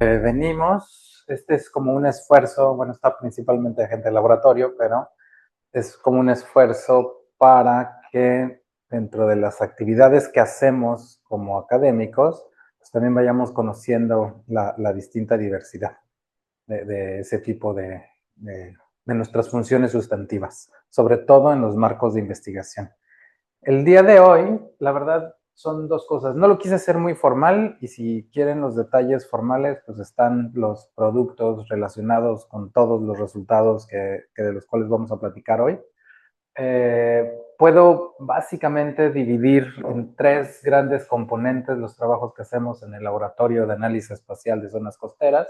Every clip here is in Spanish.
venimos, este es como un esfuerzo, bueno, está principalmente de gente de laboratorio, pero es como un esfuerzo para que dentro de las actividades que hacemos como académicos, pues también vayamos conociendo la distinta diversidad de ese tipo de nuestras funciones sustantivas, sobre todo en los marcos de investigación. El día de hoy, la verdad, son dos cosas. No lo quise hacer muy formal y si quieren los detalles formales, pues están los productos relacionados con todos los resultados que de los cuales vamos a platicar hoy. Puedo básicamente dividir en tres grandes componentes los trabajos que hacemos en el Laboratorio de Análisis Espacial de Zonas Costeras.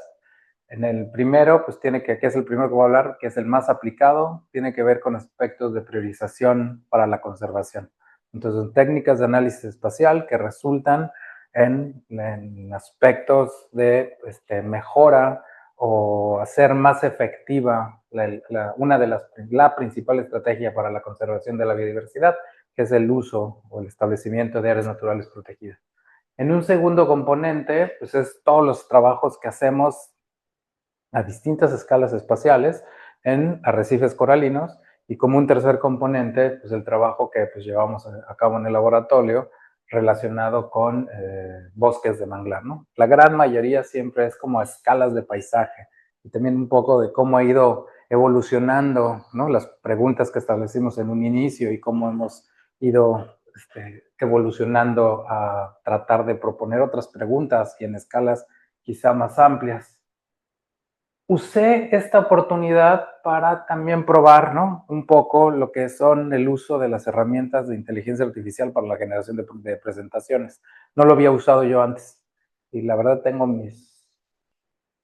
En el primero, pues tiene que es el primero que voy a hablar, que es el más aplicado, tiene que ver con aspectos de priorización para la conservación. Entonces, son técnicas de análisis espacial que resultan en aspectos de mejora o hacer más efectiva la principal estrategia para la conservación de la biodiversidad, que es el uso o el establecimiento de áreas naturales protegidas. En un segundo componente, pues es todos los trabajos que hacemos a distintas escalas espaciales en arrecifes coralinos, y como un tercer componente, pues el trabajo que pues llevamos a cabo en el laboratorio relacionado con bosques de manglar, ¿no? La gran mayoría siempre es como a escalas de paisaje y también un poco de cómo ha ido evolucionando, ¿no? Las preguntas que establecimos en un inicio y cómo hemos ido evolucionando a tratar de proponer otras preguntas y en escalas quizá más amplias. Usé esta oportunidad para también probar, ¿no? Un poco lo que son el uso de las herramientas de inteligencia artificial para la generación de presentaciones. No lo había usado yo antes y la verdad tengo mis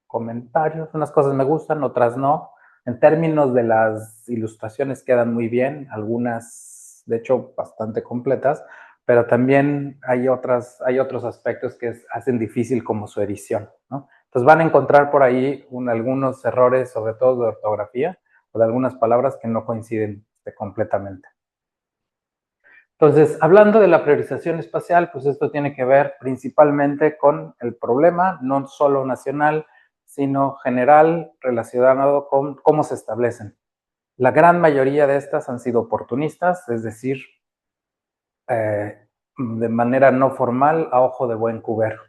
comentarios. Unas cosas me gustan, otras no. En términos de las ilustraciones quedan muy bien, algunas de hecho bastante completas, pero también hay otros aspectos que hacen difícil como su edición, ¿no? Entonces van a encontrar por ahí algunos errores, sobre todo de ortografía, o de algunas palabras que no coinciden completamente. Entonces, hablando de la priorización espacial, pues esto tiene que ver principalmente con el problema, no solo nacional, sino general, relacionado con cómo se establecen. La gran mayoría de estas han sido oportunistas, es decir, de manera no formal, a ojo de buen cubero.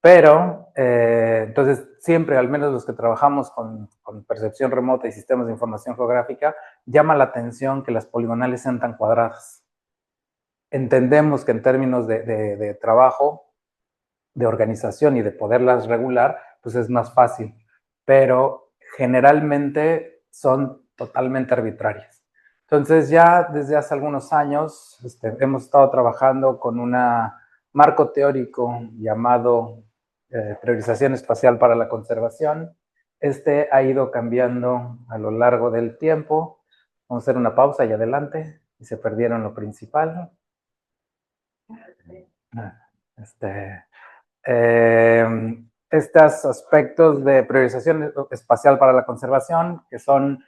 Pero, entonces, siempre, al menos los que trabajamos con percepción remota y sistemas de información geográfica, llama la atención que las poligonales sean tan cuadradas. Entendemos que en términos de trabajo, de organización y de poderlas regular, pues es más fácil, pero generalmente son totalmente arbitrarias. Entonces ya desde hace algunos años hemos estado trabajando con un marco teórico llamado priorización espacial para la conservación. Este ha ido cambiando a lo largo del tiempo. Vamos a hacer una pausa y adelante, y se perdieron lo principal. Este, estos aspectos de priorización espacial para la conservación, que son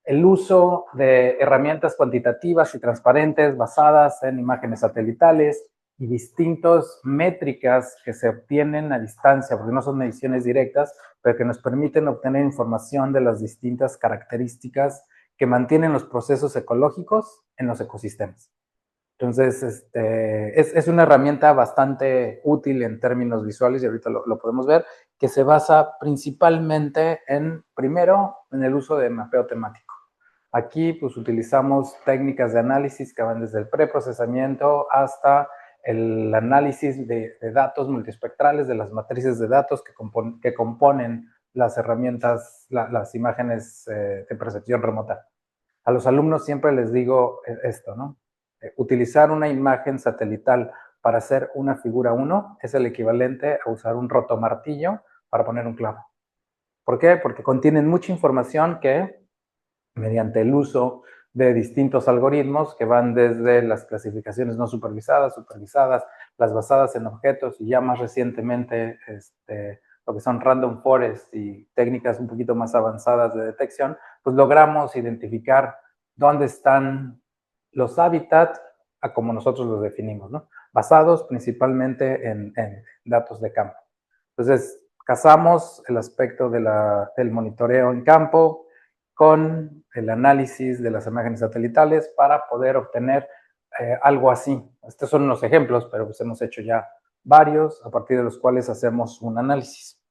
el uso de herramientas cuantitativas y transparentes basadas en imágenes satelitales y distintas métricas que se obtienen a distancia, porque no son mediciones directas, pero que nos permiten obtener información de las distintas características que mantienen los procesos ecológicos en los ecosistemas. Entonces, es una herramienta bastante útil en términos visuales, y ahorita lo podemos ver, que se basa principalmente primero, en el uso de mapeo temático. Aquí, pues, utilizamos técnicas de análisis que van desde el preprocesamiento hasta el análisis de datos multiespectrales, de las matrices de datos que componen las herramientas, las imágenes de percepción remota. A los alumnos siempre les digo esto, ¿no? Utilizar una imagen satelital para hacer una figura 1 es el equivalente a usar un rotomartillo para poner un clavo. ¿Por qué? Porque contienen mucha información que, mediante el uso de distintos algoritmos que van desde las clasificaciones no supervisadas, supervisadas, las basadas en objetos y ya más recientemente lo que son random forest y técnicas un poquito más avanzadas de detección, pues logramos identificar dónde están los hábitats a como nosotros los definimos, ¿no? Basados principalmente en datos de campo. Entonces, casamos el aspecto del monitoreo en campo con el análisis de las imágenes satelitales para poder obtener algo así. Estos son unos ejemplos, pero pues hemos hecho ya varios, a partir de los cuales hacemos un análisis.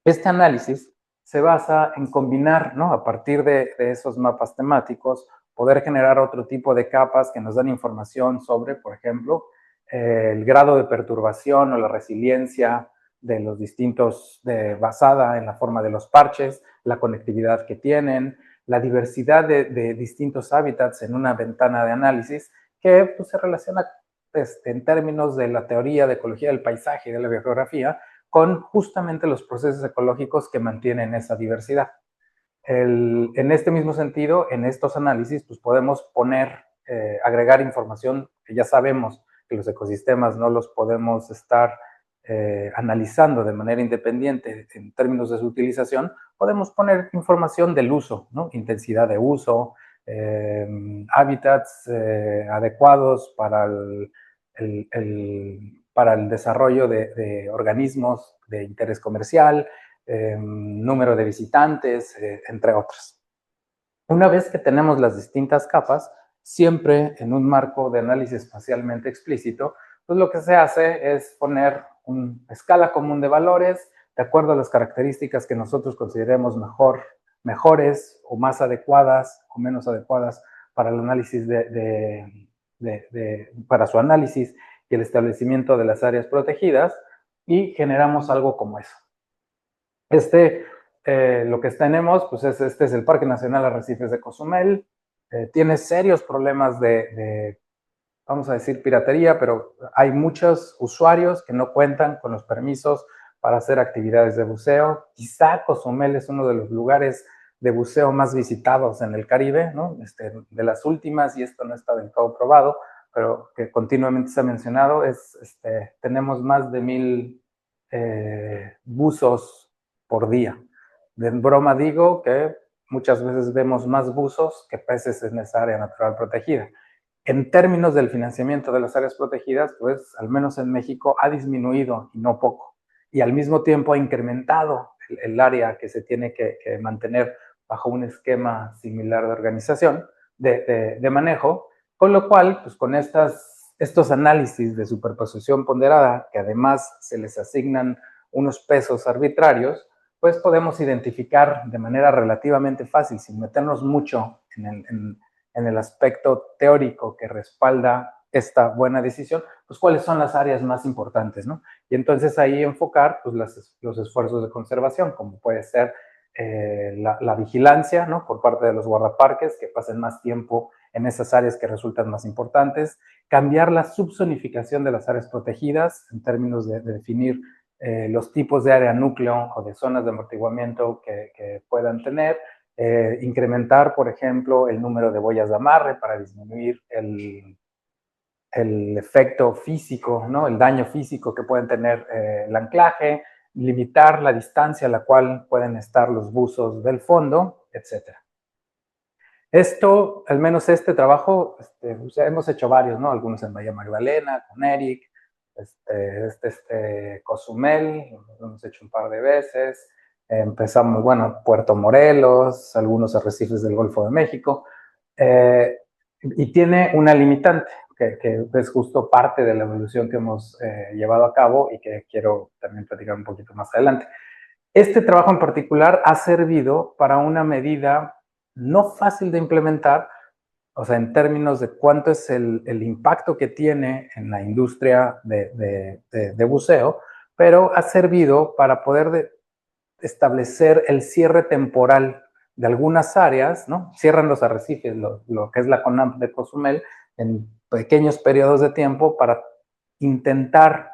Este análisis se basa en combinar, ¿no? A partir de esos mapas temáticos, poder generar otro tipo de capas que nos dan información sobre, por ejemplo, el grado de perturbación o la resiliencia de los distintos, basada en la forma de los parches, la conectividad que tienen, la diversidad de distintos hábitats en una ventana de análisis que pues, se relaciona en términos de la teoría de ecología del paisaje y de la biogeografía con justamente los procesos ecológicos que mantienen esa diversidad. En este mismo sentido, en estos análisis, pues podemos agregar información que ya sabemos que los ecosistemas no los podemos estar analizando de manera independiente en términos de su utilización, podemos poner información del uso, ¿no? Intensidad de uso, hábitats adecuados para el desarrollo de organismos de interés comercial, número de visitantes, entre otros. Una vez que tenemos las distintas capas, siempre en un marco de análisis espacialmente explícito, pues lo que se hace es poner una escala común de valores de acuerdo a las características que nosotros consideremos mejores o más adecuadas o menos adecuadas para el análisis para su análisis y el establecimiento de las áreas protegidas, y generamos algo como eso. Lo que tenemos, pues este es el Parque Nacional Arrecifes de Cozumel. Tiene serios problemas vamos a decir, piratería, pero hay muchos usuarios que no cuentan con los permisos para hacer actividades de buceo. Quizá Cozumel es uno de los lugares de buceo más visitados en el Caribe, ¿no? De las últimas, y esto no está del todo probado, pero que continuamente se ha mencionado, tenemos más de 1000 buzos por día. De broma digo que muchas veces vemos más buzos que peces en esa área natural protegida. En términos del financiamiento de las áreas protegidas, pues al menos en México ha disminuido y no poco. Y al mismo tiempo ha incrementado el área que se tiene que mantener bajo un esquema similar de organización, de manejo, con lo cual, pues con estos análisis de superposición ponderada, que además se les asignan unos pesos arbitrarios, pues podemos identificar de manera relativamente fácil, sin meternos mucho en el aspecto teórico que respalda esta buena decisión, pues cuáles son las áreas más importantes, ¿no? Y entonces ahí enfocar pues, los esfuerzos de conservación, como puede ser la vigilancia, ¿no? Por parte de los guardaparques, que pasen más tiempo en esas áreas que resultan más importantes, cambiar la subzonificación de las áreas protegidas en términos de definir los tipos de área núcleo o de zonas de amortiguamiento que puedan tener, incrementar, por ejemplo, el número de boyas de amarre para disminuir el efecto físico, ¿no? El daño físico que pueden tener el anclaje, limitar la distancia a la cual pueden estar los buzos del fondo, etc. Esto, al menos este trabajo, o sea, hemos hecho varios, ¿no? Algunos en Bahía Magdalena, con Eric, Cozumel, lo hemos hecho un par de veces. Empezamos, bueno, Puerto Morelos, algunos arrecifes del Golfo de México. Y tiene una limitante, que es justo parte de la evolución que hemos llevado a cabo y que quiero también platicar un poquito más adelante. Este trabajo en particular ha servido para una medida no fácil de implementar, o sea, en términos de cuánto es el impacto que tiene en la industria de buceo, pero ha servido para poder establecer el cierre temporal de algunas áreas, ¿no? Cierran los arrecifes, lo que es la CONAMP de Cozumel, en pequeños periodos de tiempo para intentar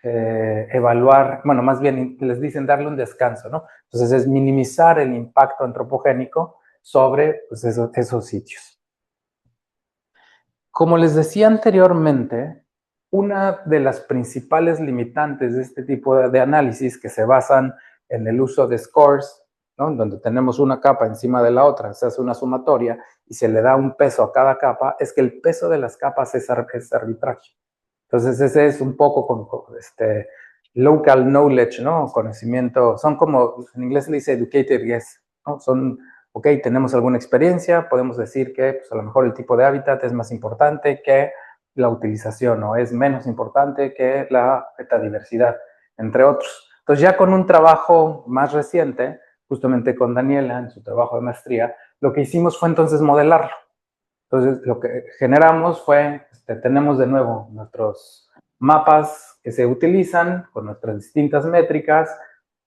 evaluar, bueno, más bien les dicen darle un descanso, ¿no? Entonces es minimizar el impacto antropogénico sobre pues, esos sitios. Como les decía anteriormente, una de las principales limitantes de este tipo de análisis que se basan en el uso de scores, ¿no? Donde tenemos una capa encima de la otra, se hace una sumatoria y se le da un peso a cada capa, es que el peso de las capas es arbitrario. Entonces ese es un poco local knowledge, ¿no? Conocimiento, son como, en inglés se le dice educated guess, ¿no? Son, ok, tenemos alguna experiencia, podemos decir que pues, a lo mejor el tipo de hábitat es más importante que la utilización o es menos importante que la metadiversidad, entre otros. Entonces ya con un trabajo más reciente, justamente con Daniela en su trabajo de maestría, lo que hicimos fue entonces modelarlo. Entonces lo que generamos fue, tenemos de nuevo nuestros mapas que se utilizan con nuestras distintas métricas,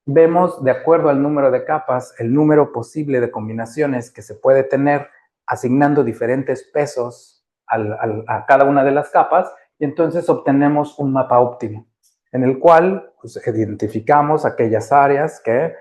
vemos de acuerdo al número de capas el número posible de combinaciones que se puede tener asignando diferentes pesos a cada una de las capas y entonces obtenemos un mapa óptimo en el cual pues, identificamos aquellas áreas que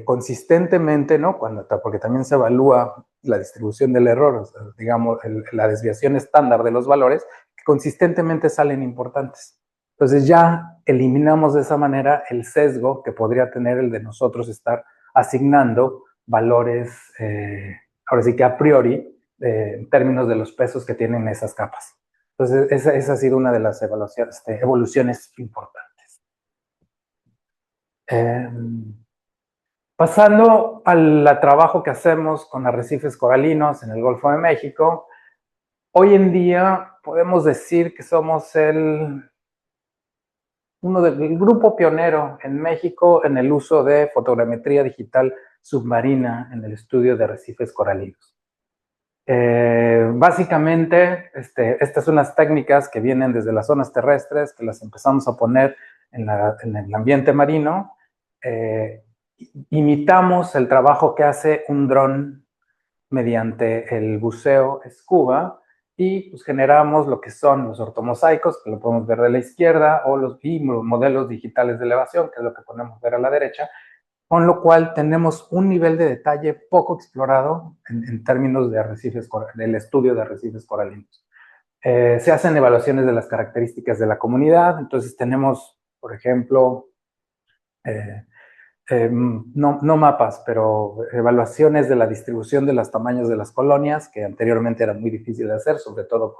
consistentemente, ¿no? Porque también se evalúa la distribución del error, o sea, digamos, la desviación estándar de los valores, que consistentemente salen importantes. Entonces ya eliminamos de esa manera el sesgo que podría tener el de nosotros estar asignando valores, ahora sí que a priori, en términos de los pesos que tienen esas capas. Entonces esa ha sido una de las evoluciones importantes. Pasando al trabajo que hacemos con arrecifes coralinos en el Golfo de México, hoy en día podemos decir que somos uno del grupo pionero en México en el uso de fotogrametría digital submarina en el estudio de arrecifes coralinos. Básicamente, estas son unas técnicas que vienen desde las zonas terrestres, que las empezamos a poner en el ambiente marino. Imitamos el trabajo que hace un dron mediante el buceo scuba y pues generamos lo que son los ortomosaicos, que lo podemos ver de la izquierda, o los modelos digitales de elevación, que es lo que podemos ver a la derecha, con lo cual tenemos un nivel de detalle poco explorado en términos de arrecifes, del estudio de arrecifes coralinos. Se hacen evaluaciones de las características de la comunidad, entonces tenemos, por ejemplo, no mapas, pero evaluaciones de la distribución de los tamaños de las colonias, que anteriormente era muy difícil de hacer, sobre todo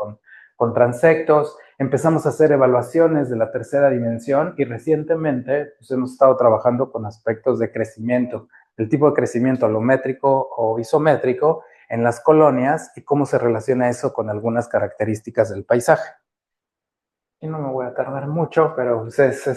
con transectos. Empezamos a hacer evaluaciones de la tercera dimensión y recientemente pues, hemos estado trabajando con aspectos de crecimiento, el tipo de crecimiento alométrico o isométrico en las colonias y cómo se relaciona eso con algunas características del paisaje. Y no me voy a tardar mucho, pero pues eso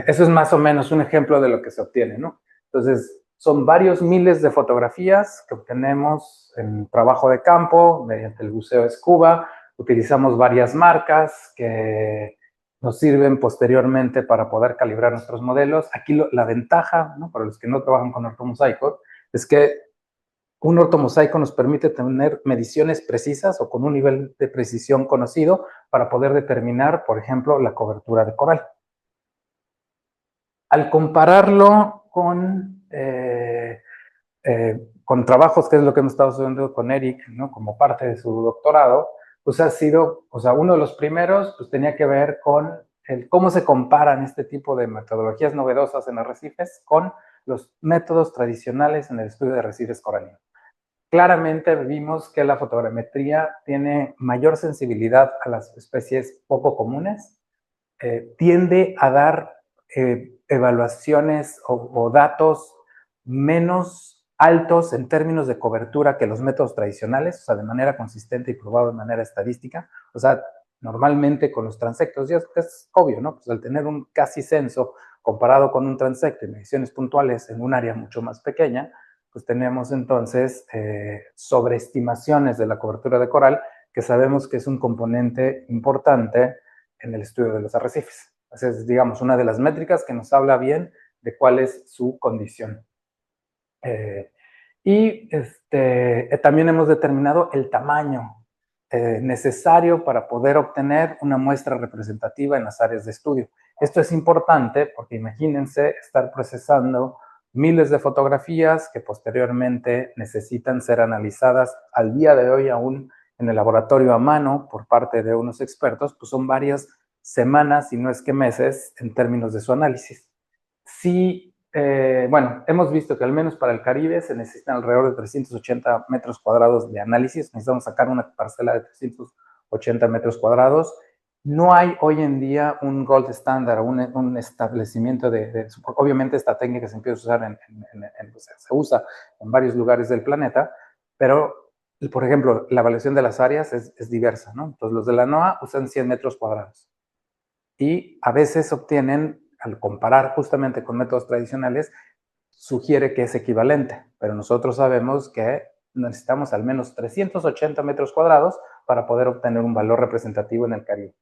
es más o menos un ejemplo de lo que se obtiene, ¿no? Entonces, son varios miles de fotografías que obtenemos en trabajo de campo mediante el buceo scuba. Utilizamos varias marcas que nos sirven posteriormente para poder calibrar nuestros modelos. Aquí la ventaja, ¿no? Para los que no trabajan con ortomosaicos, es que un ortomosaico nos permite tener mediciones precisas o con un nivel de precisión conocido para poder determinar, por ejemplo, la cobertura de coral. Al compararlo con trabajos, que es lo que hemos estado estudiando con Eric, ¿no? Como parte de su doctorado, pues ha sido, o sea, uno de los primeros, pues tenía que ver con cómo se comparan este tipo de metodologías novedosas en arrecifes con los métodos tradicionales en el estudio de arrecifes coralinos. Claramente vimos que la fotogrametría tiene mayor sensibilidad a las especies poco comunes, tiende a dar evaluaciones o datos menos altos en términos de cobertura que los métodos tradicionales, o sea, de manera consistente y probado de manera estadística. O sea, normalmente con los transectos, y es obvio, ¿no? Pues al tener un casi censo comparado con un transecto y mediciones puntuales en un área mucho más pequeña, pues tenemos entonces sobreestimaciones de la cobertura de coral, que sabemos que es un componente importante en el estudio de los arrecifes. Esa es, digamos, una de las métricas que nos habla bien de cuál es su condición. También hemos determinado el tamaño necesario para poder obtener una muestra representativa en las áreas de estudio. Esto es importante porque imagínense estar procesando miles de fotografías que posteriormente necesitan ser analizadas al día de hoy aún en el laboratorio a mano por parte de unos expertos, pues son varias semanas, si no es que meses, en términos de su análisis. Sí, bueno, hemos visto que al menos para el Caribe se necesitan alrededor de 380 metros cuadrados de análisis. Necesitamos sacar una parcela de 380 metros cuadrados. No hay hoy en día un gold standard, un establecimiento obviamente esta técnica se empieza a usar pues, se usa en varios lugares del planeta, pero, por ejemplo, la evaluación de las áreas es diversa, ¿no? Entonces, los de la NOAA usan 100 metros cuadrados y a veces obtienen, al comparar justamente con métodos tradicionales, sugiere que es equivalente, pero nosotros sabemos que necesitamos al menos 380 metros cuadrados para poder obtener un valor representativo en el Caribe.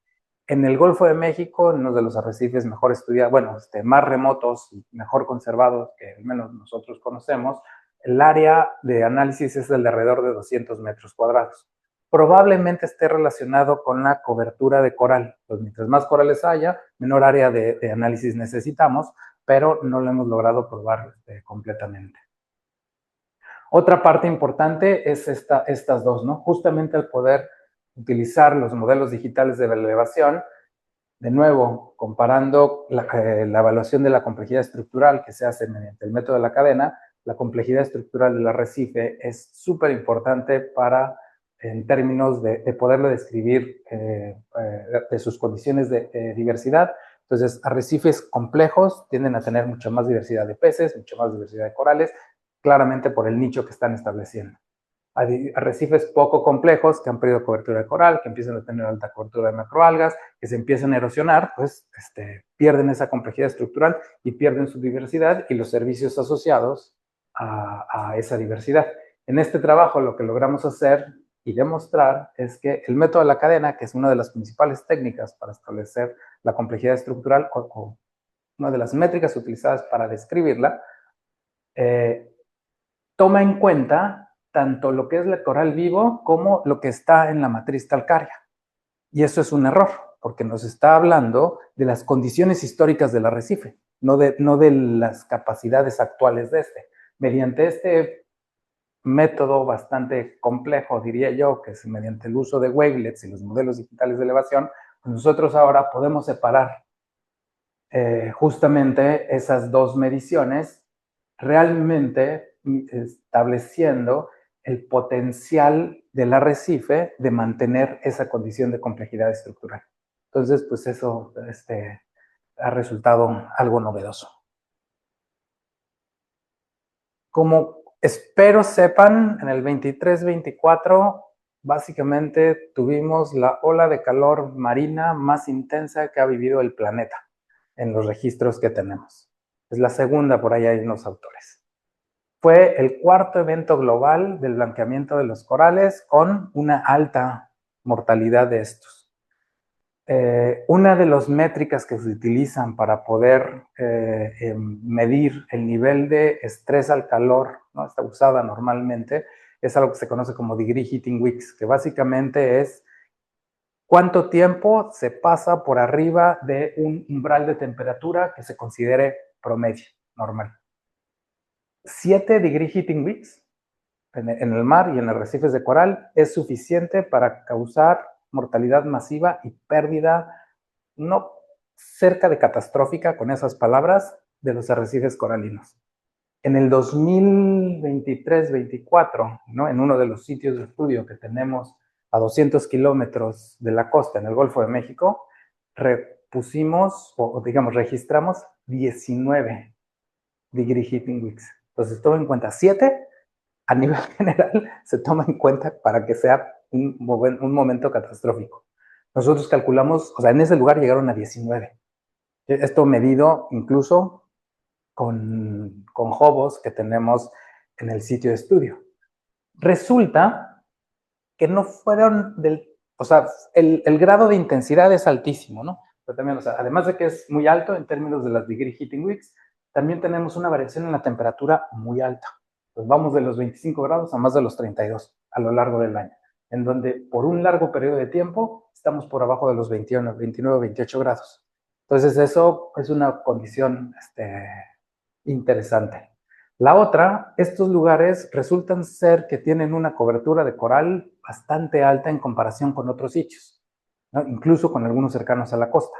En el Golfo de México, en uno de los arrecifes mejor estudiados, bueno, más remotos y mejor conservados que al menos nosotros conocemos, el área de análisis es de alrededor de 200 metros cuadrados. Probablemente esté relacionado con la cobertura de coral. Pues mientras más corales haya, menor área de análisis necesitamos, pero no lo hemos logrado probar completamente. Otra parte importante es estas dos, ¿no? Justamente el poder utilizar los modelos digitales de elevación, de nuevo, comparando la evaluación de la complejidad estructural que se hace mediante el método de la cadena, la complejidad estructural del arrecife es súper importante para, en términos de poderle describir de sus condiciones de diversidad. Entonces, arrecifes complejos tienden a tener mucha más diversidad de peces, mucha más diversidad de corales, claramente por el nicho que están estableciendo. Arrecifes poco complejos que han perdido cobertura de coral, que empiezan a tener alta cobertura de macroalgas, que se empiezan a erosionar, pues pierden esa complejidad estructural y pierden su diversidad y los servicios asociados a esa diversidad. En este trabajo lo que logramos hacer y demostrar es que el método de la cadena, que es una de las principales técnicas para establecer la complejidad estructural o una de las métricas utilizadas para describirla, toma en cuenta tanto lo que es el coral vivo como lo que está en la matriz calcárea. Y eso es un error, porque nos está hablando de las condiciones históricas del arrecife, no de las capacidades actuales de este. Mediante este método bastante complejo, diría yo, que es mediante el uso de wavelets y los modelos digitales de elevación, pues nosotros ahora podemos separar justamente esas dos mediciones, realmente estableciendo el potencial del arrecife de mantener esa condición de complejidad estructural. Entonces, pues eso ha resultado algo novedoso. Como espero sepan, en el 23-24 básicamente tuvimos la ola de calor marina más intensa que ha vivido el planeta en los registros que tenemos. Es la segunda, por ahí hay unos autores. Fue el cuarto evento global del blanqueamiento de los corales con una alta mortalidad de estos. Una de las métricas que se utilizan para poder medir el nivel de estrés al calor, ¿no? Está usada normalmente, es algo que se conoce como degree heating weeks, que básicamente es cuánto tiempo se pasa por arriba de un umbral de temperatura que se considere promedio, normal. 7 degree heating weeks en el mar y en arrecifes de coral es suficiente para causar mortalidad masiva y pérdida no cerca de catastrófica, con esas palabras, de los arrecifes coralinos. En el 2023-24, ¿no? En uno de los sitios de estudio que tenemos a 200 kilómetros de la costa, en el Golfo de México, registramos 19 degree heating weeks. Entonces, toma en cuenta 7, a nivel general se toma en cuenta para que sea un momento catastrófico. Nosotros calculamos, o sea, en ese lugar llegaron a 19. Esto medido incluso con hobos que tenemos en el sitio de estudio. Resulta que no fueron o sea, el grado de intensidad es altísimo, ¿no? Pero también, o sea, además de que es muy alto en términos de las degree heating weeks, también tenemos una variación en la temperatura muy alta. Pues vamos de los 25 grados a más de los 32 a lo largo del año, en donde por un largo periodo de tiempo estamos por abajo de los 21, 29, 28 grados. Entonces eso es una condición interesante. La otra, estos lugares resultan ser que tienen una cobertura de coral bastante alta en comparación con otros sitios, ¿no? Incluso con algunos cercanos a la costa.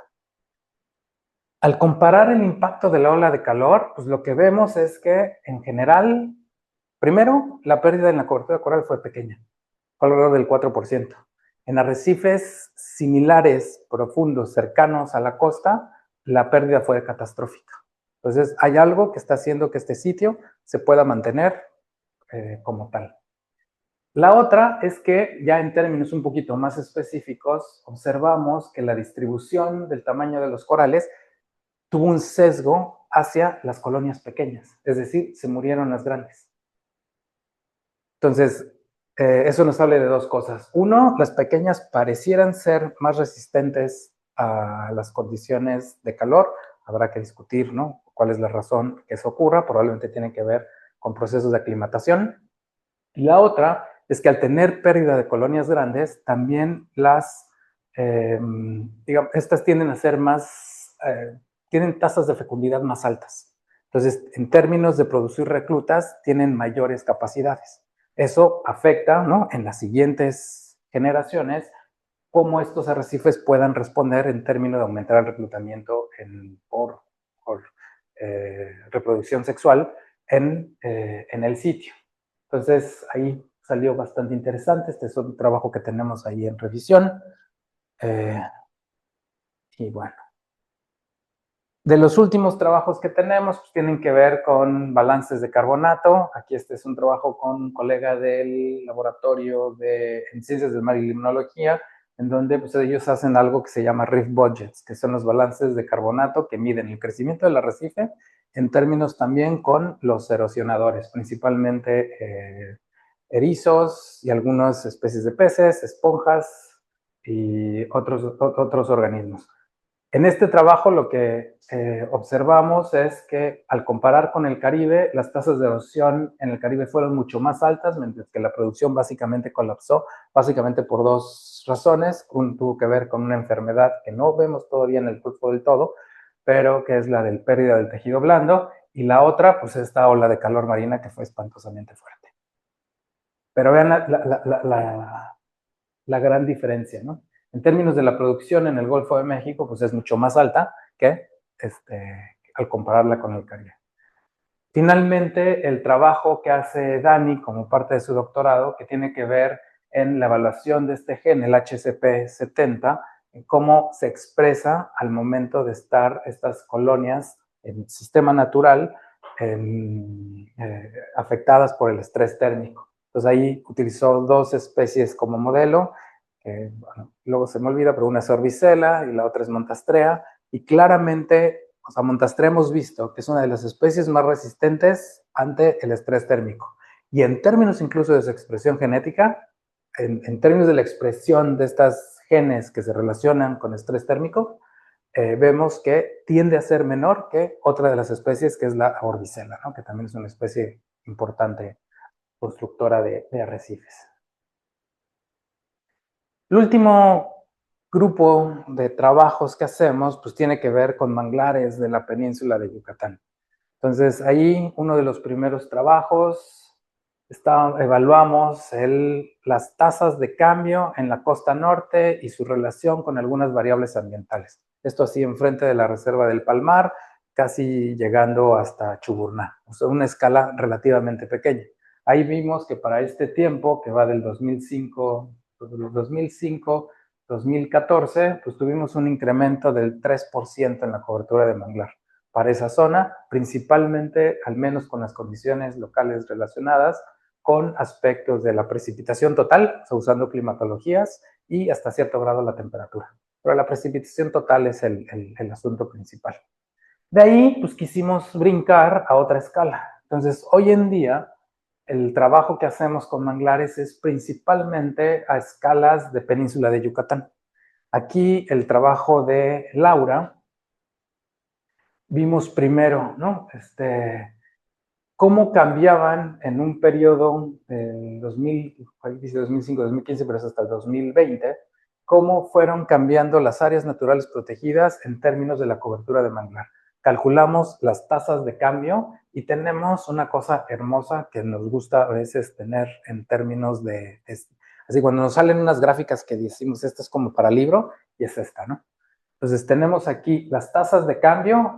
Al comparar el impacto de la ola de calor, pues lo que vemos es que en general, primero, la pérdida en la cobertura de coral fue pequeña, fue alrededor del 4%. En arrecifes similares, profundos, cercanos a la costa, la pérdida fue catastrófica. Entonces, hay algo que está haciendo que este sitio se pueda mantener como tal. La otra es que, ya en términos un poquito más específicos, observamos que la distribución del tamaño de los corales tuvo un sesgo hacia las colonias pequeñas, es decir, se murieron las grandes. Entonces, eso nos habla de dos cosas. Uno, las pequeñas parecieran ser más resistentes a las condiciones de calor. Habrá que discutir, ¿no?, cuál es la razón que eso ocurra. Probablemente tiene que ver con procesos de aclimatación. Y la otra es que al tener pérdida de colonias grandes, también digamos, estas tienden a ser más, tienen tasas de fecundidad más altas. Entonces, en términos de producir reclutas, tienen mayores capacidades. Eso afecta, ¿no?, en las siguientes generaciones, cómo estos arrecifes puedan responder en términos de aumentar el reclutamiento por reproducción sexual en el sitio. Entonces, ahí salió bastante interesante. Este es un trabajo que tenemos ahí en revisión. Y bueno, de los últimos trabajos que tenemos, pues tienen que ver con balances de carbonato. Aquí este es un trabajo con un colega del laboratorio en Ciencias del Mar y Limnología, en donde pues, ellos hacen algo que se llama reef budgets, que son los balances de carbonato que miden el crecimiento del arrecife en términos también con los erosionadores, principalmente erizos y algunas especies de peces, esponjas y otros organismos. En este trabajo lo que observamos es que al comparar con el Caribe, las tasas de erosión en el Caribe fueron mucho más altas, mientras que la producción básicamente colapsó, básicamente por dos razones. Uno tuvo que ver con una enfermedad que no vemos todavía en el cuerpo del todo, pero que es la del pérdida del tejido blando, y la otra, pues esta ola de calor marina que fue espantosamente fuerte. Pero vean la gran diferencia, ¿no? En términos de la producción en el Golfo de México, pues es mucho más alta que al compararla con el Caribe. Finalmente, el trabajo que hace Dani como parte de su doctorado, que tiene que ver en la evaluación de este gen, el HCP70, en cómo se expresa al momento de estar estas colonias en sistema natural afectadas por el estrés térmico. Entonces ahí utilizó dos especies como modelo, que bueno, luego se me olvida, pero una es Orbicela y la otra es Montastrea, y claramente, o sea, Montastrea hemos visto que es una de las especies más resistentes ante el estrés térmico. Y en términos incluso de su expresión genética, en términos de la expresión de estas genes que se relacionan con estrés térmico, vemos que tiende a ser menor que otra de las especies, que es la Orbicela, ¿no?, que también es una especie importante constructora de arrecifes. El último grupo de trabajos que hacemos pues tiene que ver con manglares de la península de Yucatán. Entonces ahí uno de los primeros trabajos evaluamos las tasas de cambio en la costa norte y su relación con algunas variables ambientales. Esto así enfrente de la reserva del Palmar, casi llegando hasta Chuburná, o sea, una escala relativamente pequeña. Ahí vimos que para este tiempo, que va del 2005-2014, pues tuvimos un incremento del 3% en la cobertura de manglar para esa zona, principalmente, al menos con las condiciones locales relacionadas con aspectos de la precipitación total, o sea, usando climatologías, y hasta cierto grado la temperatura. Pero la precipitación total es el asunto principal. De ahí, pues quisimos brincar a otra escala. Entonces, hoy en día, el trabajo que hacemos con manglares es principalmente a escalas de península de Yucatán. Aquí el trabajo de Laura, vimos primero, ¿no?, cómo cambiaban en un periodo del 2005, 2015, pero es hasta el 2020, cómo fueron cambiando las áreas naturales protegidas en términos de la cobertura de manglar. Calculamos las tasas de cambio y tenemos una cosa hermosa que nos gusta a veces tener en términos de, así cuando nos salen unas gráficas que decimos, esta es como para libro, y es esta, ¿no? Entonces tenemos aquí las tasas de cambio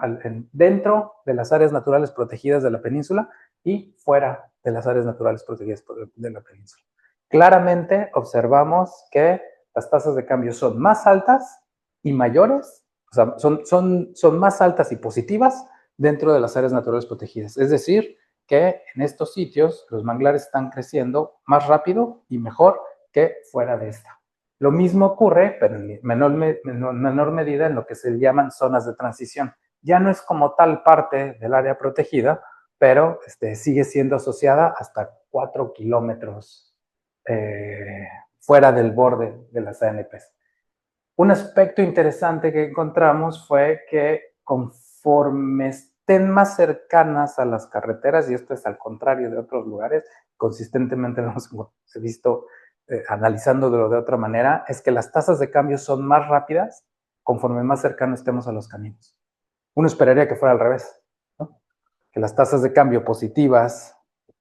dentro de las áreas naturales protegidas de la península y fuera de las áreas naturales protegidas de la península. Claramente observamos que las tasas de cambio son más altas y mayores, o sea, son más altas y positivas dentro de las áreas naturales protegidas. Es decir, que en estos sitios los manglares están creciendo más rápido y mejor que fuera de esta. Lo mismo ocurre, pero en menor medida, en lo que se llaman zonas de transición. Ya no es como tal parte del área protegida, pero sigue siendo asociada hasta 4 kilómetros fuera del borde de las ANPs. Un aspecto interesante que encontramos fue que conforme estén más cercanas a las carreteras, y esto es al contrario de otros lugares, consistentemente lo hemos visto analizándolo de otra manera, es que las tasas de cambio son más rápidas conforme más cercanos estemos a los caminos. Uno esperaría que fuera al revés, ¿no? Que las tasas de cambio positivas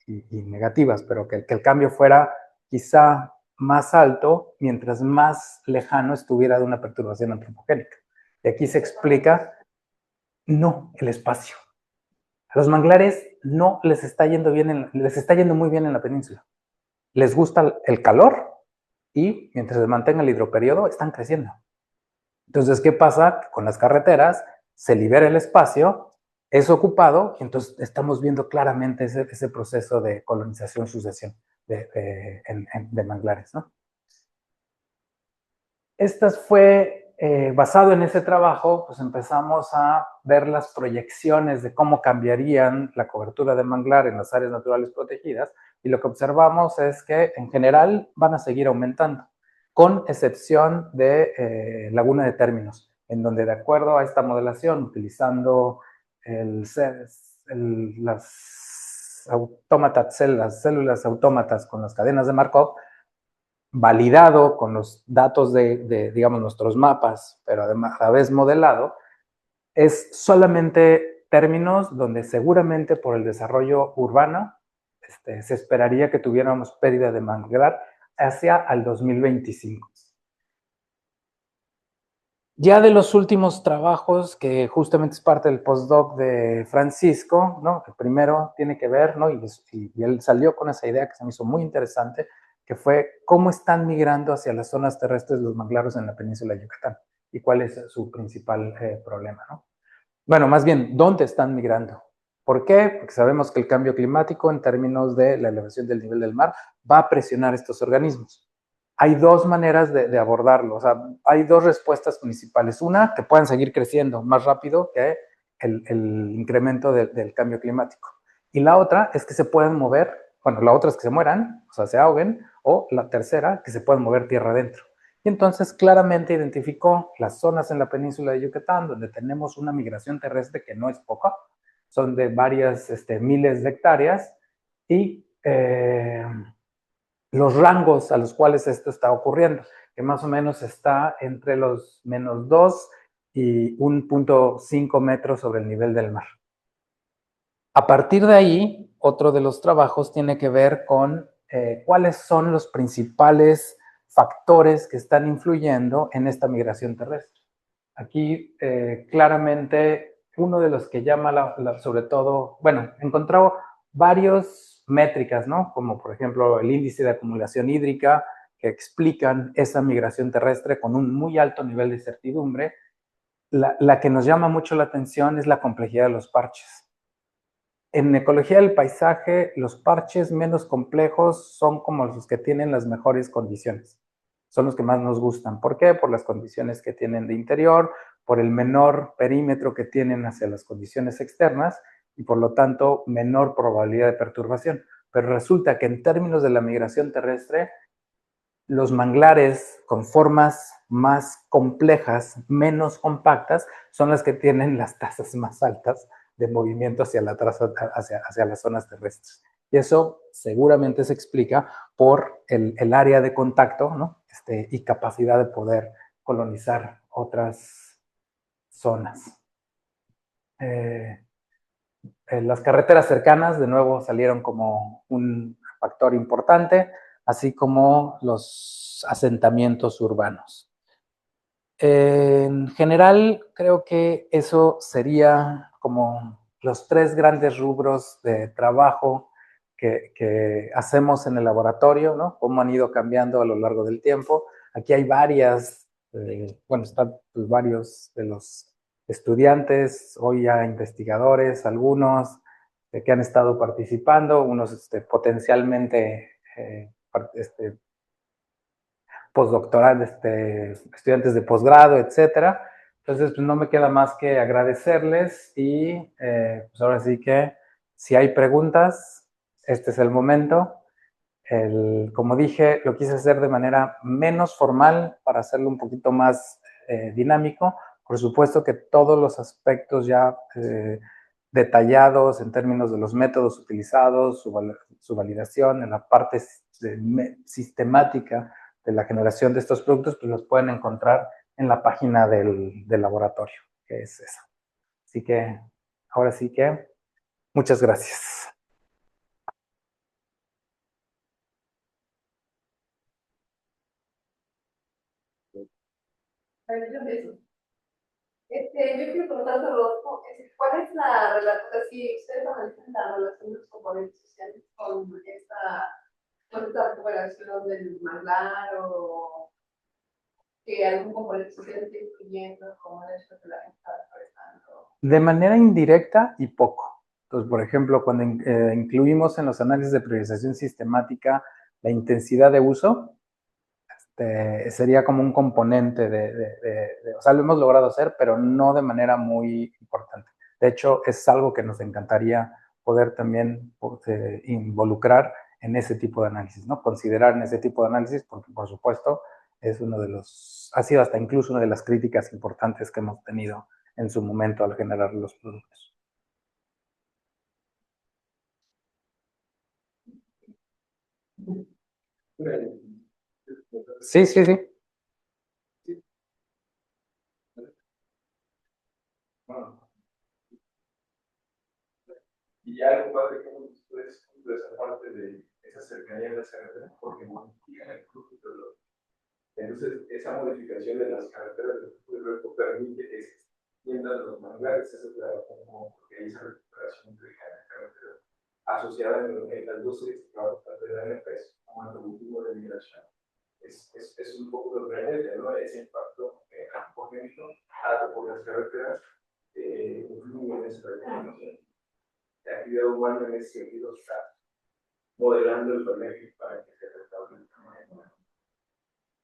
y negativas, pero que el cambio fuera quizá más alto mientras más lejano estuviera de una perturbación antropogénica. Y aquí se explica, no, el espacio. A los manglares no les está yendo bien, les está yendo muy bien en la península. Les gusta el calor y mientras se mantenga el hidroperiodo están creciendo. Entonces, ¿qué pasa? Con las carreteras se libera el espacio, es ocupado, y entonces estamos viendo claramente ese proceso de colonización-sucesión de manglares, ¿no? Basado en ese trabajo, pues empezamos a ver las proyecciones de cómo cambiarían la cobertura de manglar en las áreas naturales protegidas, y lo que observamos es que en general van a seguir aumentando, con excepción de Laguna de Términos, en donde de acuerdo a esta modelación, utilizando las las células autómatas con las cadenas de Markov, validado con los datos digamos, nuestros mapas, pero además a la vez modelado, es solamente términos donde seguramente por el desarrollo urbano se esperaría que tuviéramos pérdida de manglar hacia el 2025. Ya de los últimos trabajos, que justamente es parte del postdoc de Francisco, ¿no? El primero tiene que ver, ¿no? Y él salió con esa idea que se me hizo muy interesante, que fue cómo están migrando hacia las zonas terrestres los manglares en la península de Yucatán y cuál es su principal problema, ¿no? Bueno, más bien, ¿dónde están migrando? ¿Por qué? Porque sabemos que el cambio climático en términos de la elevación del nivel del mar va a presionar estos organismos. Hay dos maneras de abordarlo, o sea, hay dos respuestas principales. Una, que puedan seguir creciendo más rápido que el incremento del cambio climático. Y la otra es que se puedan mover, bueno, la otra es que se mueran, o sea, se ahoguen, o la tercera, que se puedan mover tierra adentro. Y entonces claramente identificó las zonas en la península de Yucatán donde tenemos una migración terrestre que no es poca, son de varias miles de hectáreas, y los rangos a los cuales esto está ocurriendo, que más o menos está entre los -2 y 1.5 metros sobre el nivel del mar. A partir de ahí, otro de los trabajos tiene que ver con cuáles son los principales factores que están influyendo en esta migración terrestre. Aquí claramente uno de los que llama sobre todo, bueno, encontró varias métricas, ¿no? Como por ejemplo el índice de acumulación hídrica, que explican esa migración terrestre con un muy alto nivel de certidumbre. La que nos llama mucho la atención es la complejidad de los parches. En ecología del paisaje, los parches menos complejos son como los que tienen las mejores condiciones. Son los que más nos gustan. ¿Por qué? Por las condiciones que tienen de interior, por el menor perímetro que tienen hacia las condiciones externas y por lo tanto menor probabilidad de perturbación. Pero resulta que en términos de la migración terrestre, los manglares con formas más complejas, menos compactas, son las que tienen las tasas más altas de movimiento hacia las zonas terrestres. Y eso seguramente se explica por el área de contacto, ¿no? Y capacidad de poder colonizar otras zonas. Las carreteras cercanas, de nuevo, salieron como un factor importante, así como los asentamientos urbanos. En general, creo que eso sería como los tres grandes rubros de trabajo que hacemos en el laboratorio, ¿no? Cómo han ido cambiando a lo largo del tiempo. Aquí hay varias, bueno, están pues, varios de los estudiantes, hoy ya investigadores, algunos que han estado participando, unos potencialmente postdoctoral, estudiantes de posgrado, etcétera. Entonces, pues no me queda más que agradecerles y pues ahora sí que si hay preguntas, este es el momento. Como dije, lo quise hacer de manera menos formal para hacerlo un poquito más dinámico. Por supuesto que todos los aspectos ya detallados en términos de los métodos utilizados, su validación, en la parte sistemática de la generación de estos productos, pues los pueden encontrar en la página del laboratorio, que es esa. Así que, ahora sí que, muchas gracias. Yo quiero preguntar a Rodolfo, ¿cuál es la relación, si ustedes analizan la relación de los componentes sociales con esta recuperación del manglar o que algún componente social esté influyendo como el hecho de que la gente está deforestando? De manera indirecta y poco. Entonces, por ejemplo, cuando incluimos en los análisis de priorización sistemática la intensidad de uso, sería como un componente o sea, lo hemos logrado hacer, pero no de manera muy importante. De hecho, es algo que nos encantaría poder también involucrar en ese tipo de análisis, ¿no? Considerar en ese tipo de análisis, porque por supuesto es uno de los, ha sido hasta incluso una de las críticas importantes que hemos tenido en su momento al generar los productos. Sí, sí, sí. Y algo padre que hemos visto es esa parte de esa cercanía de las carreteras, porque modifican el flujo de los. Entonces, esa modificación de las carreteras del flujo de los permite que se extiendan los manglares, esa es la como porque hay esa recuperación de la carretera asociada en las dos trabajos tanto de la NFS como en el último de migración. Es un poco sorprendente, ¿no? Ese impacto antropogénico por las carreteras influye en esa recuperación. La actividad humana en ese sentido está modelando el colegio para que se restaure.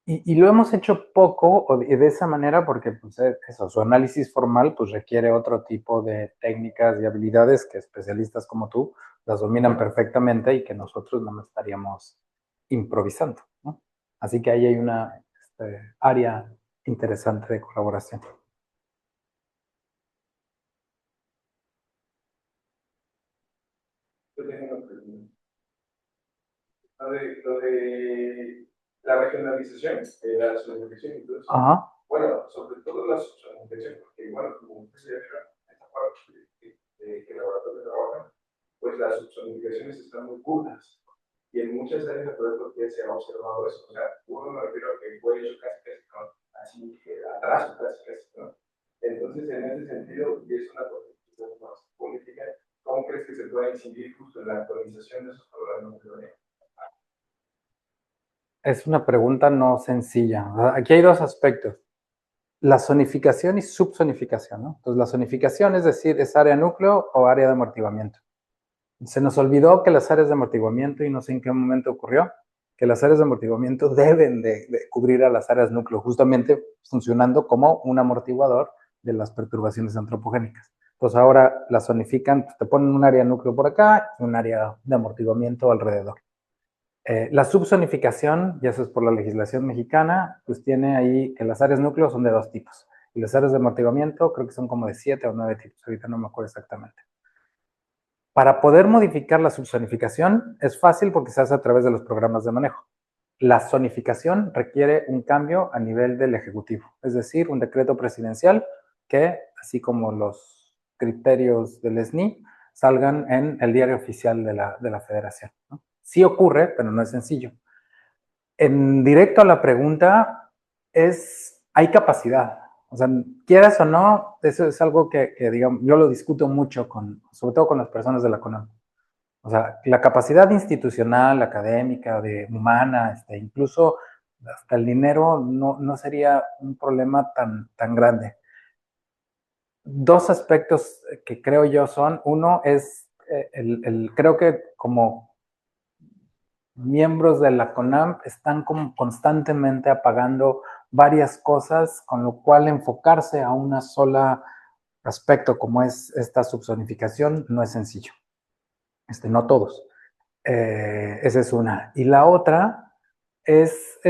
Y lo hemos hecho poco de esa manera porque pues, eso, su análisis formal pues, requiere otro tipo de técnicas y habilidades que especialistas como tú las dominan perfectamente y que nosotros no estaríamos improvisando, ¿no? Así que ahí hay una área interesante de colaboración. Yo tengo una pregunta. Lo de la regionalización, la zonificación y todo eso. Ajá. Bueno, sobre todo la zonificación, porque bueno, como usted se esta parte que el laboratorio trabaja, pues las subzonificaciones están muy curvas. Y en muchas áreas de proyecto que se ha observado eso. O sea, uno me refiero a que fue hecho casi, ¿no? Así, atrás, casi, ¿no? Entonces, en ese sentido, y es una cuestión más política, ¿cómo crees que se pueda incidir justo en la actualización de esos programas de gobierno? Es una pregunta no sencilla. Aquí hay dos aspectos. La zonificación y subzonificación, ¿no? Entonces, la zonificación es decir, es área núcleo o área de amortiguamiento. Se nos olvidó que las áreas de amortiguamiento, y no sé en qué momento ocurrió, que las áreas de amortiguamiento deben de cubrir a las áreas núcleo, justamente funcionando como un amortiguador de las perturbaciones antropogénicas. Pues ahora las zonifican, te ponen un área núcleo por acá y un área de amortiguamiento alrededor. La subzonificación, y eso es por la legislación mexicana, pues tiene ahí que las áreas núcleo son de dos tipos. Y las áreas de amortiguamiento creo que son como de 7 o 9 tipos, ahorita no me acuerdo exactamente. Para poder modificar la subzonificación es fácil porque se hace a través de los programas de manejo. La zonificación requiere un cambio a nivel del Ejecutivo, es decir, un decreto presidencial que, así como los criterios del SNI, salgan en el diario oficial de la Federación, ¿no? Sí ocurre, pero no es sencillo. En directo a la pregunta, hay capacidad. O sea, quieras o no, eso es algo que digamos, yo lo discuto mucho, sobre todo con las personas de la CONAM. O sea, la capacidad institucional, académica, humana, incluso hasta el dinero no sería un problema tan grande. Dos aspectos que creo yo son, uno es, creo que como miembros de la CONAMP están como constantemente apagando varias cosas, con lo cual enfocarse a una sola aspecto como es esta subsonificación no es sencillo. No todos. Esa es una. Y la otra es,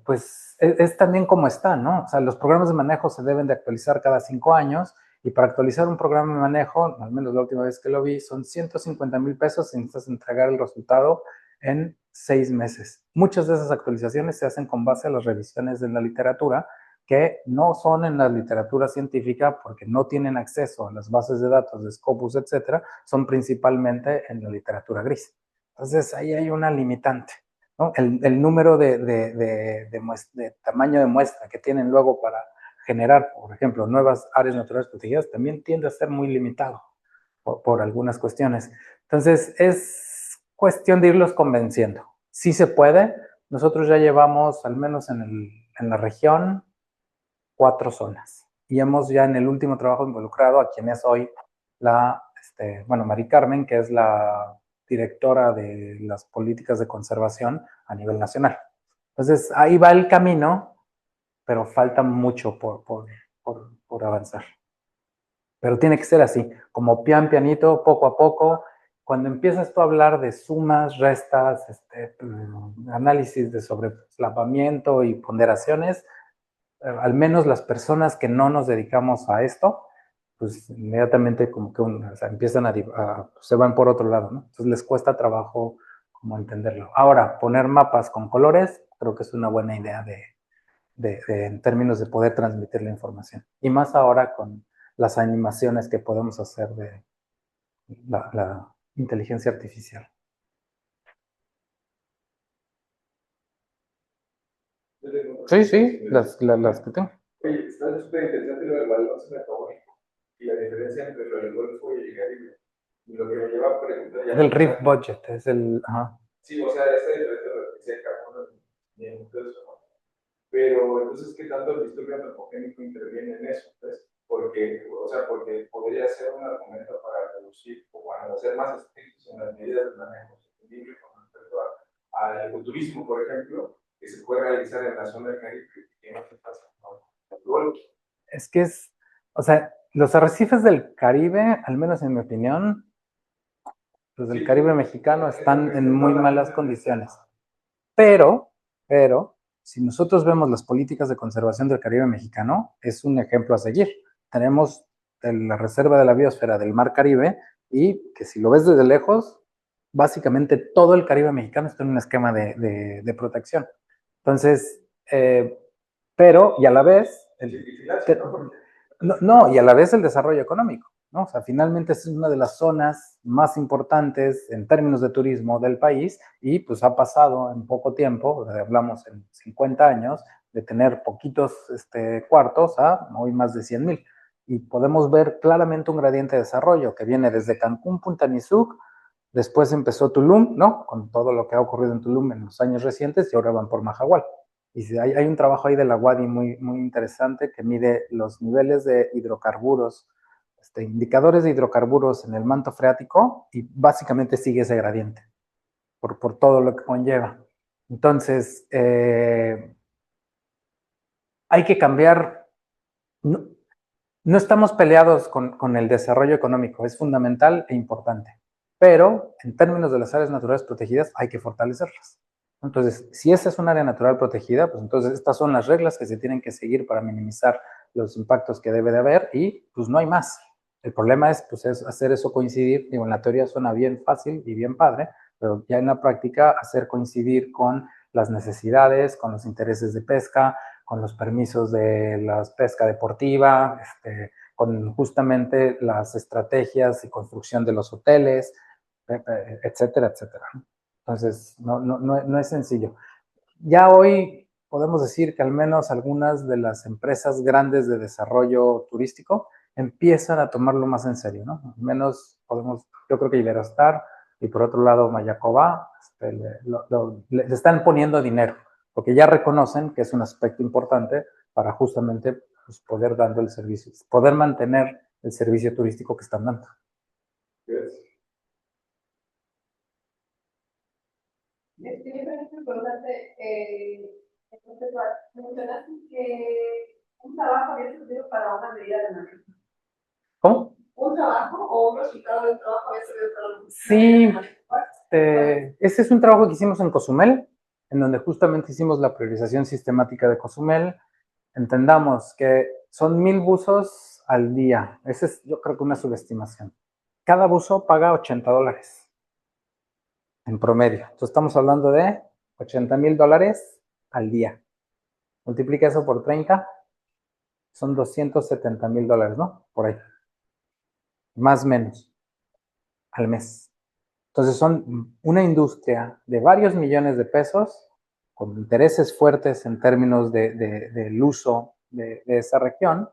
pues, es también como está, ¿no? O sea, los programas de manejo se deben de actualizar cada 5 años y para actualizar un programa de manejo, al menos la última vez que lo vi, son 150,000 pesos y necesitas entregar el resultado en 6 meses. Muchas de esas actualizaciones se hacen con base a las revisiones de la literatura que no son en la literatura científica porque no tienen acceso a las bases de datos de Scopus, etcétera, son principalmente en la literatura gris. Entonces, ahí hay una limitante, ¿no? El número de tamaño de muestra que tienen luego para generar, por ejemplo, nuevas áreas naturales protegidas también tiende a ser muy limitado por algunas cuestiones. Entonces, es cuestión de irlos convenciendo. Sí se puede. Nosotros ya llevamos, al menos en la región, 4 zonas. Y hemos ya en el último trabajo involucrado a quien es hoy Mari Carmen, que es la directora de las políticas de conservación a nivel nacional. Entonces, ahí va el camino, pero falta mucho por avanzar. Pero tiene que ser así, como pianito, poco a poco. Cuando empiezas tú a hablar de sumas, restas, análisis de sobreslapamiento y ponderaciones, al menos las personas que no nos dedicamos a esto, pues inmediatamente como que empiezan se van por otro lado, ¿no? Entonces les cuesta trabajo como entenderlo. Ahora, poner mapas con colores, creo que es una buena idea en términos de poder transmitir la información. Y más ahora con las animaciones que podemos hacer de la inteligencia artificial. Sí, las que tengo. Oye, está súper interesante lo del balance metabólico y la diferencia entre lo del Golfo y el Caribe. Y lo que me lleva a preguntar ya. Es el RIF budget, es el. Ajá. Sí, o sea, esa diferencia de lo que decía carbono y todo eso. Pero entonces, ¿qué tanto el disturbio antropogénico interviene en eso? Pues, porque podría ser un argumento para reducir o para hacer más estrictos en las medidas de manejo sostenible con respecto al ecoturismo, por ejemplo, que se puede realizar en la zona del Caribe que no se pasa. Es que o sea, los arrecifes del Caribe, al menos en mi opinión, los del Caribe mexicano están en muy malas condiciones. Pero, si nosotros vemos las políticas de conservación del Caribe mexicano, es un ejemplo a seguir. Tenemos la reserva de la biosfera del Mar Caribe y que si lo ves desde lejos, básicamente todo el Caribe mexicano está en un esquema de protección. Entonces, pero, y a la vez, y a la vez el desarrollo económico, ¿no? O sea, finalmente es una de las zonas más importantes en términos de turismo del país y pues ha pasado en poco tiempo, hablamos en 50 años, de tener poquitos cuartos a hoy más de 100,000. Y podemos ver claramente un gradiente de desarrollo que viene desde Cancún, Punta Nizuc, después empezó Tulum, ¿no? Con todo lo que ha ocurrido en Tulum en los años recientes y ahora van por Mahahual. Y hay un trabajo ahí de la UADY muy interesante que mide los niveles de hidrocarburos, indicadores de hidrocarburos en el manto freático y básicamente sigue ese gradiente por todo lo que conlleva. Entonces, hay que cambiar. No estamos peleados con el desarrollo económico, es fundamental e importante, pero en términos de las áreas naturales protegidas hay que fortalecerlas. Entonces, si esa es un área natural protegida, pues entonces estas son las reglas que se tienen que seguir para minimizar los impactos que debe de haber y pues no hay más. El problema es, pues, es hacer eso coincidir, digo, en la teoría suena bien fácil y bien padre, pero ya en la práctica hacer coincidir con las necesidades, con los intereses de pesca, con los permisos de la pesca deportiva, con justamente las estrategias y construcción de los hoteles, etcétera, etcétera. Entonces, no es sencillo. Ya hoy podemos decir que al menos algunas de las empresas grandes de desarrollo turístico empiezan a tomarlo más en serio, ¿no? Al menos yo creo que Iberostar y por otro lado Mayaková, le están poniendo dinero, porque ya reconocen que es un aspecto importante para justamente pues, poder dando el servicio, poder mantener el servicio turístico que están dando. Gracias. Yo quiero preguntarte, entonces, mencionaste que un trabajo había servido para una medida de manejo. ¿Cómo? ¿Un trabajo o un resultado de un trabajo había servido para una Sí, ese es un trabajo que hicimos en Cozumel, en donde justamente hicimos la priorización sistemática de Cozumel. Entendamos que son 1000 buzos al día. Esa es, yo creo que una subestimación. Cada buzo paga $80 en promedio. Entonces estamos hablando de $80,000 al día. Multiplica eso por 30, son $270,000, ¿no? Por ahí. Más o menos al mes. Entonces son una industria de varios millones de pesos, con intereses fuertes en términos del uso de esa región.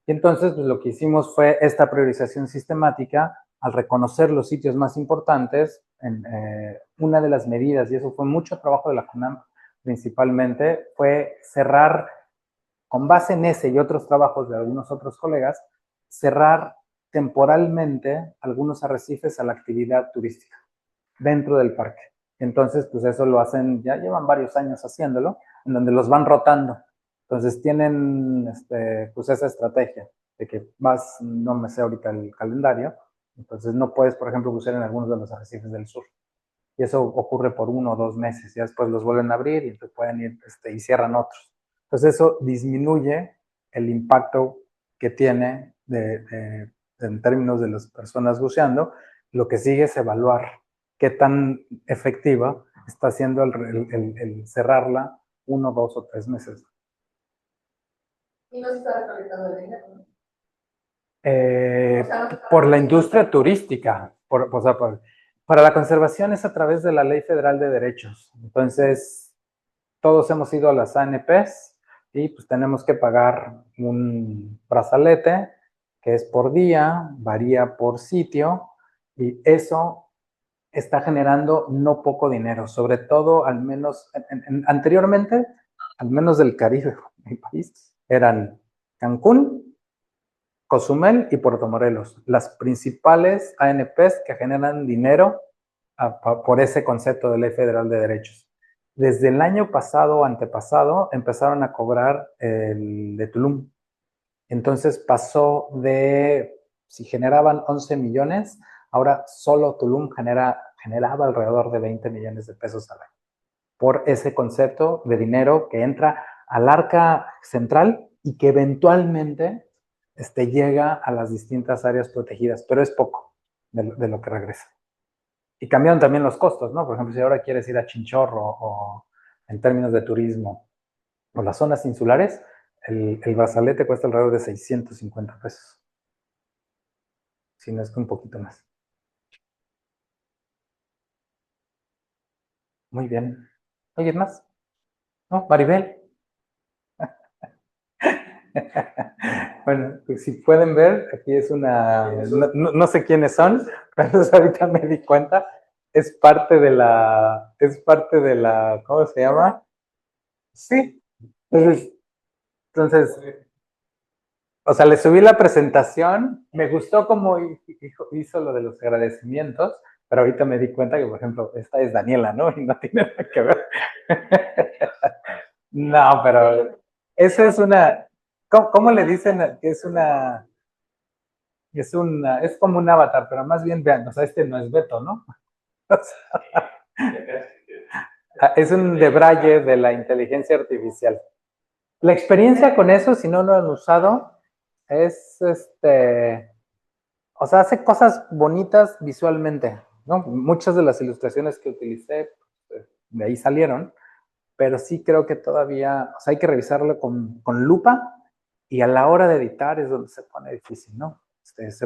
Y entonces pues, lo que hicimos fue esta priorización sistemática al reconocer los sitios más importantes. Una de las medidas, y eso fue mucho trabajo de la CONAM principalmente, fue cerrar, con base en ese y otros trabajos de algunos otros colegas, cerrar temporalmente algunos arrecifes a la actividad turística dentro del parque. Entonces, pues eso lo hacen, ya llevan varios años haciéndolo, en donde los van rotando. Entonces tienen pues esa estrategia de que vas, no me sé ahorita el calendario, entonces no puedes, por ejemplo, bucear en algunos de los arrecifes del sur. Y eso ocurre por 1 o 2 meses, y después los vuelven a abrir y te pueden ir y cierran otros. Entonces eso disminuye el impacto que tiene en términos de las personas buceando. Lo que sigue es evaluar qué tan efectiva está siendo el cerrarla 1, 2 o 3 meses. Y no se está recolectando el dinero. Por la industria turística, para la conservación es a través de la Ley Federal de Derechos. Entonces, todos hemos ido a las ANPs y pues tenemos que pagar un brazalete que es por día, varía por sitio, y eso está generando no poco dinero, sobre todo al menos anteriormente, al menos del Caribe, mi país, eran Cancún, Cozumel y Puerto Morelos, las principales ANPs que generan dinero por ese concepto de Ley Federal de Derechos. Desde el año pasado o antepasado empezaron a cobrar el de Tulum. Entonces pasó de, si generaban 11 millones, ahora solo Tulum generaba alrededor de 20 millones de pesos al año. Por ese concepto de dinero que entra al arca central y que eventualmente llega a las distintas áreas protegidas, pero es poco de lo que regresa. Y cambiaron también los costos, ¿no? Por ejemplo, si ahora quieres ir a Chinchorro o en términos de turismo o las zonas insulares, el brazalete cuesta alrededor de 650 pesos. Si no es que un poquito más. Muy bien. ¿Alguien más? ¿No? Maribel. Bueno, pues si pueden ver, aquí es una, no sé quiénes son, pero ahorita me di cuenta, es parte de la, ¿cómo se llama? Sí. Entonces, o sea, le subí la presentación, me gustó cómo hizo lo de los agradecimientos, pero ahorita me di cuenta que, por ejemplo, esta es Daniela, ¿no? Y no tiene nada que ver. No, pero eso es una, ¿cómo le dicen que es una? Es como un avatar, pero más bien, vean, o sea, no es Beto, ¿no? O sea, es un debraye de la inteligencia artificial. La experiencia con eso, si no lo han usado, es o sea, hace cosas bonitas visualmente, ¿no? Muchas de las ilustraciones que utilicé, de ahí salieron, pero sí creo que todavía, o sea, hay que revisarlo con lupa, y a la hora de editar es donde se pone difícil, ¿no? Les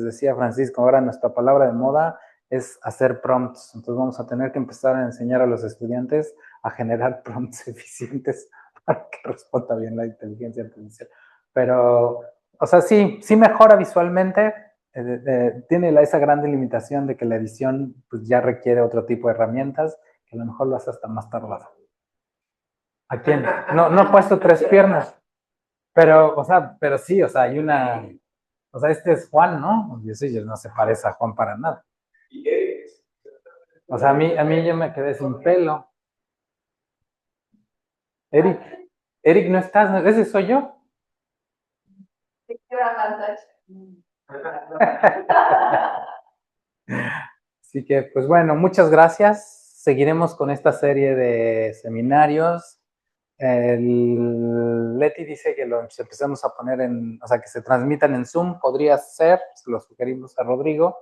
decía Francisco, ahora nuestra palabra de moda es hacer prompts, entonces vamos a tener que empezar a enseñar a los estudiantes a generar prompts eficientes para que responda bien la inteligencia artificial. Pero, o sea, sí mejora visualmente, tiene esa gran limitación de que la edición pues, ya requiere otro tipo de herramientas que a lo mejor lo hace hasta más tardado. ¿A quién? No he puesto 3 piernas, pero, o sea, pero sí, o sea, hay una, o sea, este es Juan, ¿no? Y sí, no se parece a Juan para nada. O sea, a mí yo me quedé sin pelo. Eric, no estás, ese soy yo. Así que, pues bueno, muchas gracias. Seguiremos con esta serie de seminarios. Leti dice que los empecemos a poner o sea, que se transmitan en Zoom. Podría ser, se lo sugerimos a Rodrigo,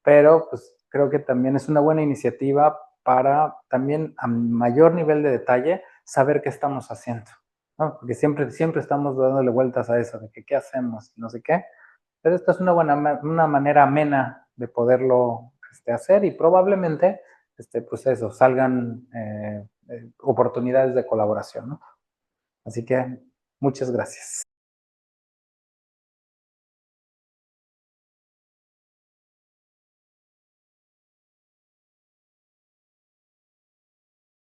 pero pues creo que también es una buena iniciativa para también a mayor nivel de detalle saber qué estamos haciendo, ¿no? Porque siempre estamos dándole vueltas a eso, de que qué hacemos, no sé qué. Pero esta es una manera amena de poderlo hacer y probablemente pues eso, salgan oportunidades de colaboración, ¿no? Así que muchas gracias.